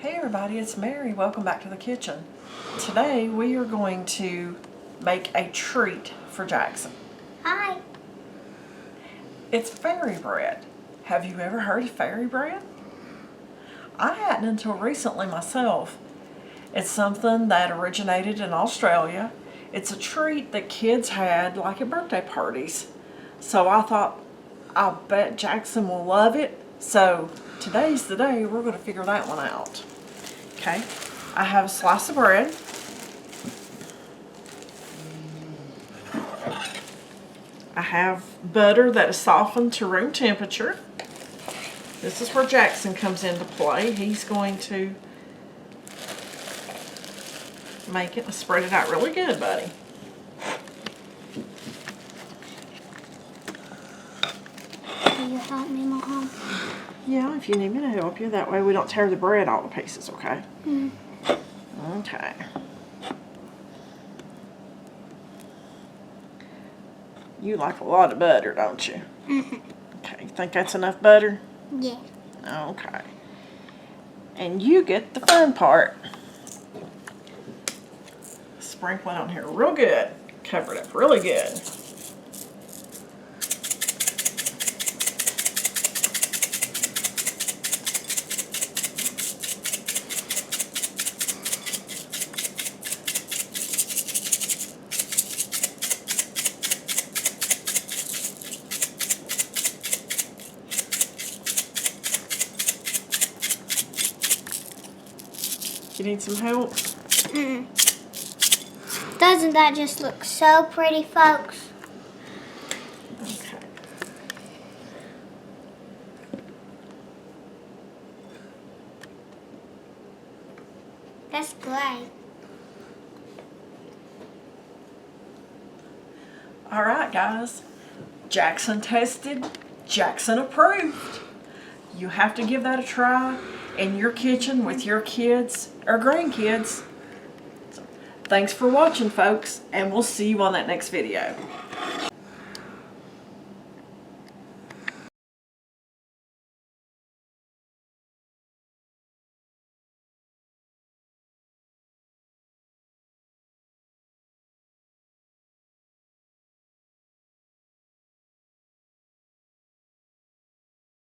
Hey everybody, it's Mary. Welcome back to the kitchen. Today we are going to make a treat for Jackson. Hi. It's fairy bread. Have you ever heard of fairy bread? I hadn't until recently myself. It's something that originated in Australia. It's a treat that kids had like at birthday parties. So I thought, I'll bet Jackson will love it. So today's the day we're going to figure that one out. Okay, I have a slice of bread. I have butter that is softened to room temperature. This is where Jackson comes into play. He's going to make it and spread it out really good, buddy. Will you help me, Mom? Yeah, if you need me to help you. That way we don't tear the bread all to pieces, okay? Okay. You like a lot of butter, don't you? Okay, you think that's enough butter? Yeah. Okay. And you get the fun part. Sprinkle it on here real good. Cover it up really good. You need some help? Doesn't that just look so pretty, folks? Okay. That's great. All right, guys. Jackson tested. Jackson approved. You have to give that a try in your kitchen with your kids or grandkids. So, thanks for watching, folks, and we'll see you on that next video.